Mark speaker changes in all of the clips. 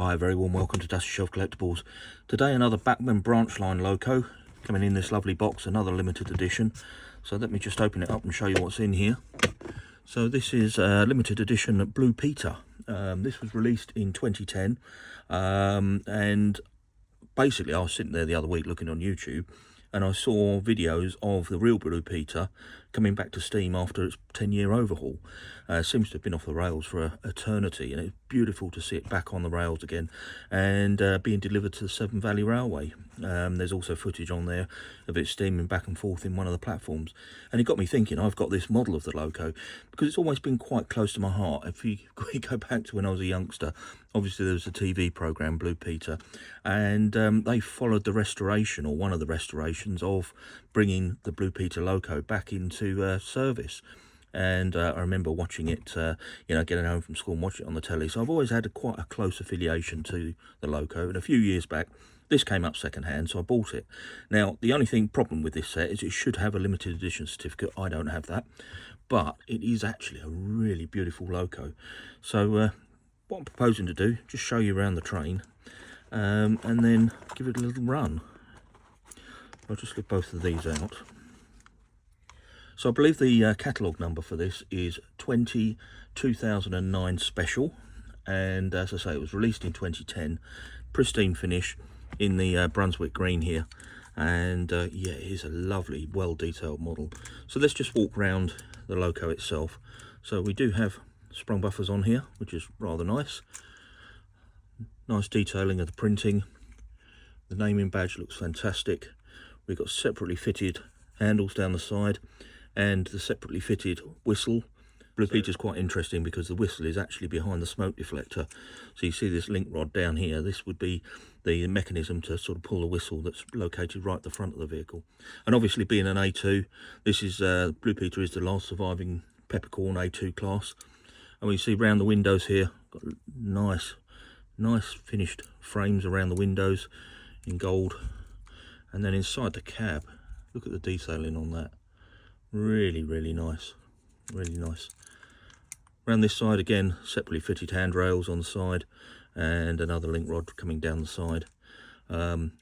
Speaker 1: Hi, very warm welcome to Dusty Shelf Collectibles. Today another Bachmann branch line Loco, coming in this lovely box, another limited edition. So let me just open it up and show you what's in here. So this is a limited edition Blue Peter. This was released in 2010, and basically I was sitting there the other week looking on YouTube, and I saw videos of the real Blue Peter coming back to Steam after its 10-year overhaul. Seems to have been off the rails for an eternity, and it's beautiful to see it back on the rails again and being delivered to the Severn Valley Railway. There's also footage on there of it steaming back and forth in one of the platforms, and it got me thinking. I've got this model of the Loco because it's always been quite close to my heart. If we go back to when I was a youngster, obviously there was a TV program, Blue Peter, and they followed the restoration, or one of the restorations, of bringing the Blue Peter Loco back into service. And I remember watching it, getting home from school and watching it on the telly. So I've always had quite a close affiliation to the Loco. And a few years back, this came up second hand, so I bought it. Now, the only problem with this set is it should have a limited edition certificate. I don't have that, but it is actually a really beautiful Loco. So what I'm proposing to do, just show you around the train, and then give it a little run. I'll just get both of these out. So I believe the catalogue number for this is 2009 Special, and as I say, it was released in 2010. Pristine finish in the Brunswick green here, and yeah, it is a lovely, well detailed model. So let's just walk around the Loco itself. So we do have sprung buffers on here, which is rather nice. Nice detailing of the printing. The naming badge looks fantastic. We've got separately fitted handles down the side and the separately fitted whistle. Blue Peter is quite interesting because the whistle is actually behind the smoke deflector. So you see this link rod down here. This would be the mechanism to sort of pull the whistle that's located right at the front of the vehicle. And obviously, being an A2, this is Blue Peter is the last surviving peppercorn A2 class. And we see around the windows here, got nice finished frames around the windows in gold. And then inside the cab, look at the detailing on that. Really, really nice. Really nice. Around this side again, separately fitted handrails on the side and another link rod coming down the side.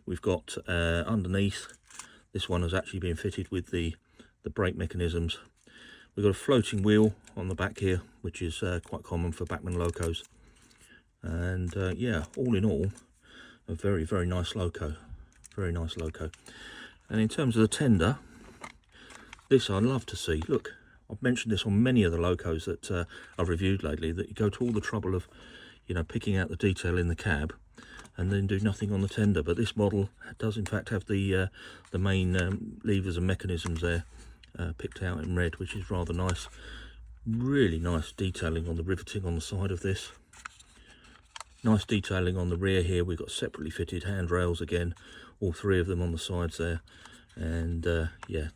Speaker 1: We've got underneath, this one has actually been fitted with the brake mechanisms. We've got a floating wheel on the back here, which is quite common for Bachmann Locos. And yeah, all in all, a very, very nice Loco. Very nice Loco. And in terms of the tender, this I'd love to see. Look, I've mentioned this on many of the Locos that I've reviewed lately, that you go to all the trouble of, picking out the detail in the cab and then do nothing on the tender. But this model does in fact have the main levers and mechanisms there picked out in red, which is rather nice. Really nice detailing on the riveting on the side of this. Nice detailing on the rear here. We've got separately fitted handrails again, all three of them on the sides there. And yeah,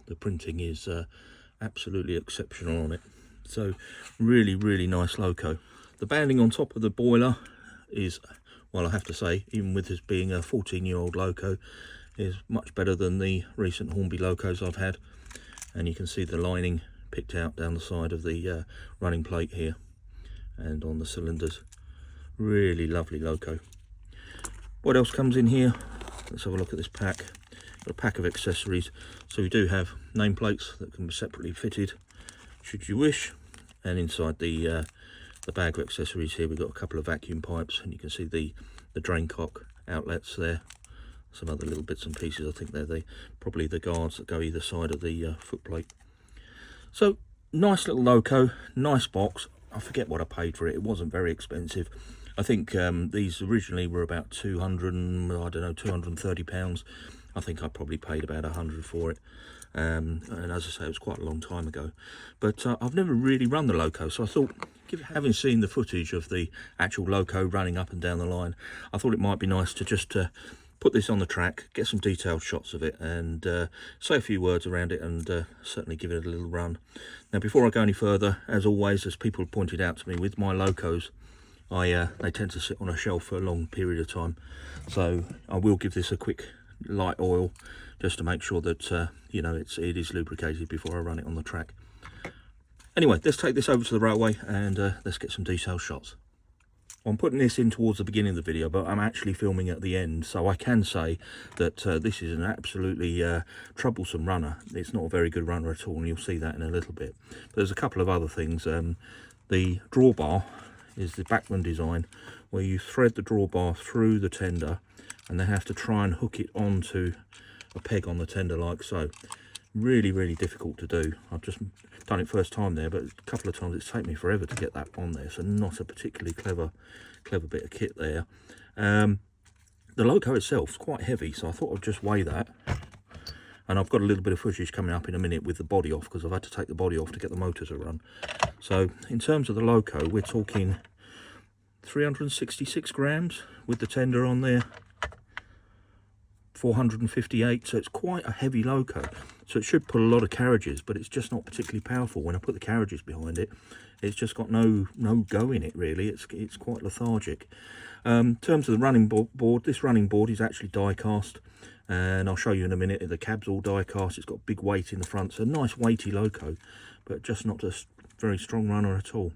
Speaker 1: the printing is absolutely exceptional on it. So really, really nice Loco. The banding on top of the boiler is, well, I have to say, even with this being a 14-year-old Loco, is much better than the recent Hornby Locos I've had. And you can see the lining picked out down the side of the running plate here and on the cylinders. Really lovely Loco. What else comes in here? Let's have a look at this pack. Got a pack of accessories. So we do have nameplates that can be separately fitted should you wish, and inside the bag of accessories here we've got a couple of vacuum pipes, and you can see the drain cock outlets there. Some other little bits and pieces. I think they're probably the guards that go either side of the foot plate. So nice little Loco, nice box. I forget what I paid for it. It wasn't very expensive. I think these originally were about 230 pounds. I think I probably paid about 100 for it. And as I say, it was quite a long time ago. But I've never really run the Loco, so I thought, having seen the footage of the actual Loco running up and down the line, I thought it might be nice to just put this on the track, get some detailed shots of it, and say a few words around it, and certainly give it a little run. Now, before I go any further, as always, as people have pointed out to me, with my Locos, they tend to sit on a shelf for a long period of time. So I will give this a quick light oil just to make sure that it is lubricated before I run it on the track. Anyway, let's take this over to the railway and let's get some detailed shots. I'm putting this in towards the beginning of the video, but I'm actually filming at the end, so I can say that this is an absolutely troublesome runner. It's not a very good runner at all, and you'll see that in a little bit. But there's a couple of other things. The drawbar is the Bachmann design, where you thread the drawbar through the tender, and they have to try and hook it onto a peg on the tender like so. Really, really difficult to do. I've just done it first time there, but a couple of times it's taken me forever to get that on there, so not a particularly clever bit of kit there. The Loco itself is quite heavy, so I thought I'd just weigh that. And I've got a little bit of footage coming up in a minute with the body off, because I've had to take the body off to get the motor to run. So in terms of the Loco, we're talking 366 grams with the tender on there, 458, so it's quite a heavy Loco. So it should pull a lot of carriages, but it's just not particularly powerful. When I put the carriages behind it, it's just got no go in it really. It's quite lethargic. In terms of the running board, this running board is actually die cast, and I'll show you in a minute. The cab's all die cast. It's got big weight in the front, so a nice weighty Loco, but just not a very strong runner at all.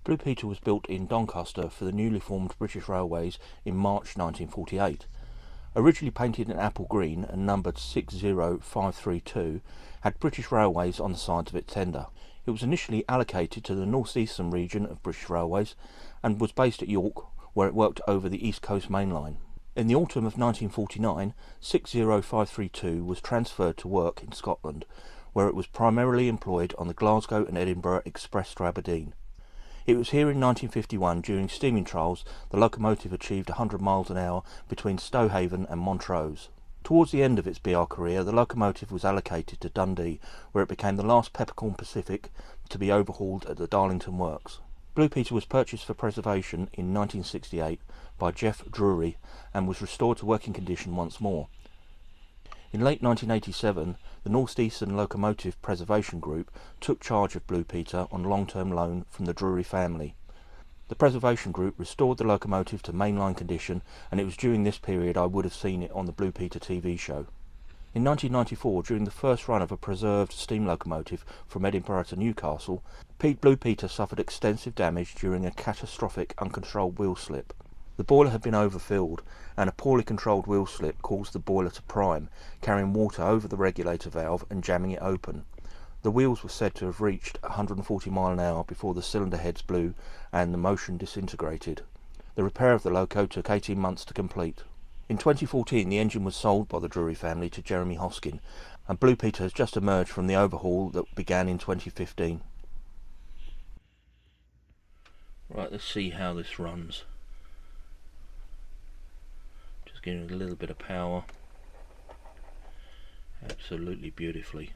Speaker 1: Blue Peter was built in Doncaster for the newly formed British Railways in March 1948. Originally painted in apple green and numbered 60532, had British Railways on the sides of its tender. It was initially allocated to the North Eastern region of British Railways and was based at York, where it worked over the East Coast Main Line. In the autumn of 1949, 60532 was transferred to work in Scotland, where it was primarily employed on the Glasgow and Edinburgh Express to Aberdeen. It was here in 1951, during steaming trials, the locomotive achieved 100 miles an hour between Stowhaven and Montrose. Towards the end of its BR career, the locomotive was allocated to Dundee, where it became the last Peppercorn Pacific to be overhauled at the Darlington Works. Blue Peter was purchased for preservation in 1968 by Jeff Drury and was restored to working condition once more. In late 1987, the North Eastern Locomotive Preservation Group took charge of Blue Peter on long-term loan from the Drury family. The Preservation Group restored the locomotive to mainline condition, and it was during this period I would have seen it on the Blue Peter TV show. In 1994, during the first run of a preserved steam locomotive from Edinburgh to Newcastle, Blue Peter suffered extensive damage during a catastrophic uncontrolled wheel slip. The boiler had been overfilled, and a poorly controlled wheel slip caused the boiler to prime, carrying water over the regulator valve and jamming it open. The wheels were said to have reached 140 miles an hour before the cylinder heads blew and the motion disintegrated. The repair of the Loco took 18 months to complete. In 2014, the engine was sold by the Drury family to Jeremy Hoskin, and Blue Peter has just emerged from the overhaul that began in 2015. Right, let's see how this runs. Just giving it a little bit of power. Absolutely beautifully.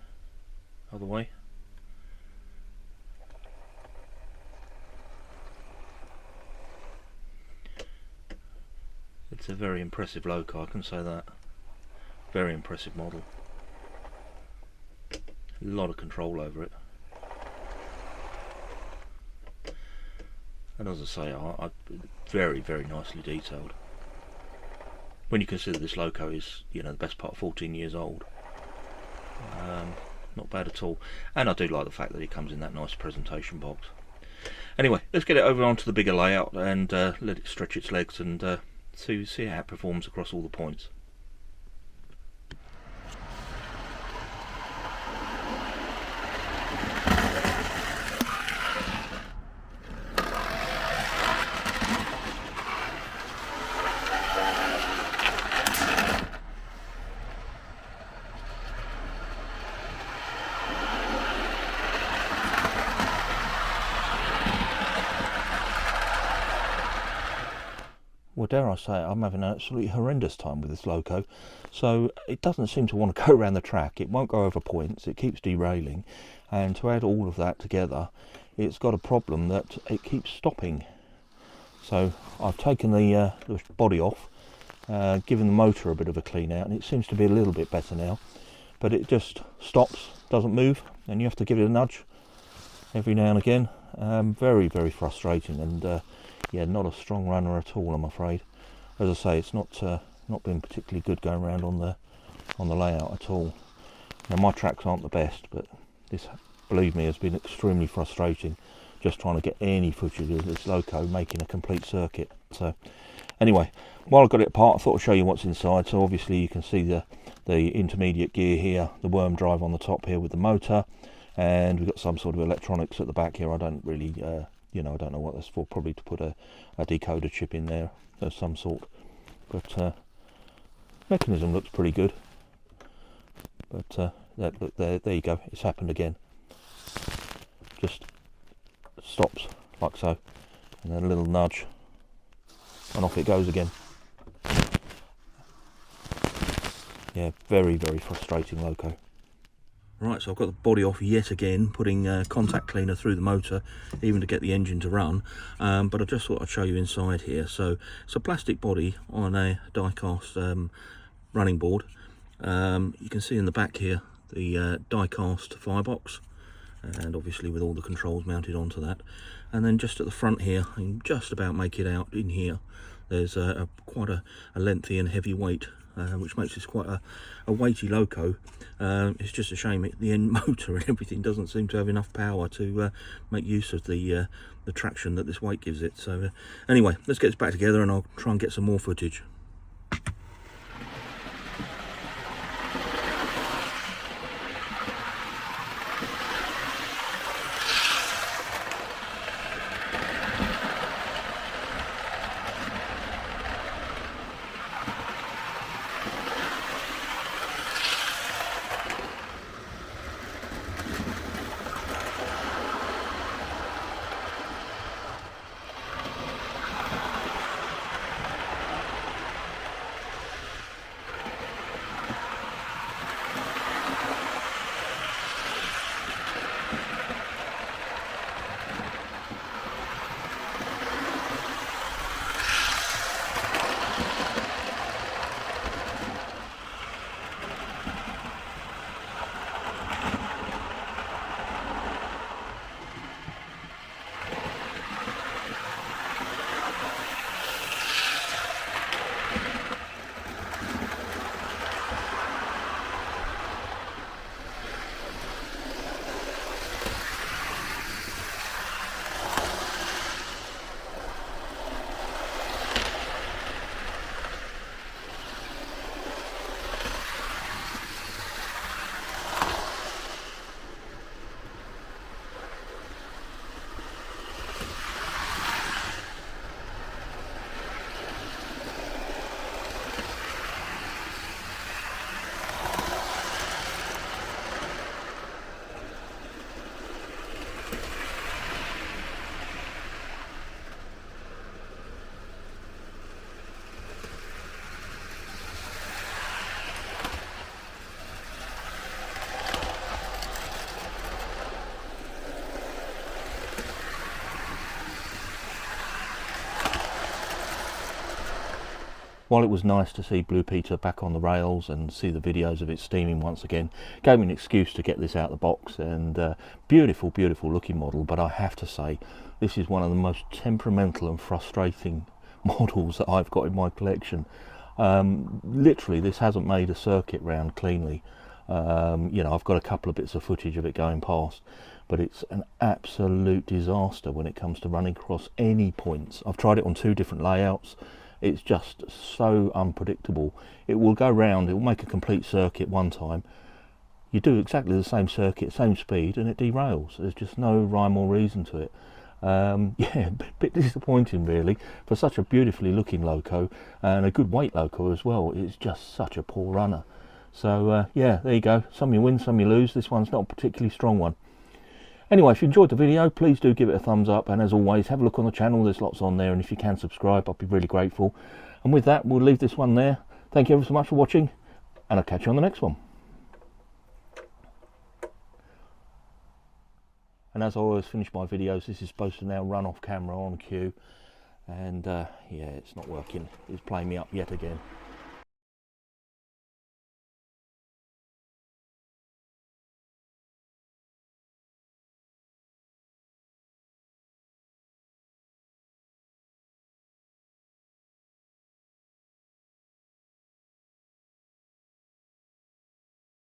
Speaker 1: Other way. It's a very impressive Loco, I can say that. Very impressive model. A lot of control over it. And as I say, very, very nicely detailed. When you consider this Loco is, the best part of 14 years old. Not bad at all. And I do like the fact that it comes in that nice presentation box. Anyway, let's get it over onto the bigger layout and let it stretch its legs and see how it performs across all the points. Well, dare I say it, I'm having an absolutely horrendous time with this Loco. So it doesn't seem to want to go around the track. It won't go over points. It keeps derailing. And to add all of that together, it's got a problem that it keeps stopping. So I've taken the body off, given the motor a bit of a clean out, and it seems to be a little bit better now. But it just stops, doesn't move, and you have to give it a nudge every now and again. Very, very frustrating, and yeah, not a strong runner at all, I'm afraid. As I say, it's not been particularly good going around on the layout at all. Now, my tracks aren't the best, but this, believe me, has been extremely frustrating just trying to get any footage of this Loco making a complete circuit. So anyway, while I got it apart, I thought I'd show you what's inside. So obviously you can see the intermediate gear here, the worm drive on the top here with the motor, and we've got some sort of electronics at the back here. I don't really you know, I don't know what that's for, probably to put a decoder chip in there of some sort, but mechanism looks pretty good. But look, there you go, it's happened again. Just stops like so, and then a little nudge and off it goes again. Yeah, very, very frustrating Loco. Right, so I've got the body off yet again, putting contact cleaner through the motor, even to get the engine to run. But I just thought I'd show you inside here. So it's a plastic body on a die-cast running board. You can see in the back here the die-cast firebox, and obviously with all the controls mounted onto that. And then just at the front here, I can just about make it out in here, there's quite a lengthy and heavy weight, which makes this quite a weighty Loco. It's just a shame the end motor and everything doesn't seem to have enough power to make use of the traction that this weight gives it. So anyway, let's get this back together and I'll try and get some more footage. While it was nice to see Blue Peter back on the rails and see the videos of it steaming once again, gave me an excuse to get this out of the box, and beautiful, beautiful looking model. But I have to say, this is one of the most temperamental and frustrating models that I've got in my collection. Literally, this hasn't made a circuit round cleanly. You know, I've got a couple of bits of footage of it going past, but it's an absolute disaster when it comes to running across any points. I've tried it on 2 different layouts. It's just so unpredictable. It will go round, it will make a complete circuit one time. You do exactly the same circuit, same speed, and it derails. There's just no rhyme or reason to it. Yeah, a bit disappointing really, for such a beautifully looking Loco, and a good weight Loco as well. It's just such a poor runner. So yeah, there you go. Some you win, some you lose. This one's not a particularly strong one. Anyway, if you enjoyed the video, please do give it a thumbs up, and as always, have a look on the channel. There's lots on there, and if you can subscribe, I'd be really grateful. And with that, we'll leave this one there. Thank you ever so much for watching, and I'll catch you on the next one. And as I always finish my videos, this is supposed to now run off camera on cue, and yeah, it's not working. It's playing me up yet again.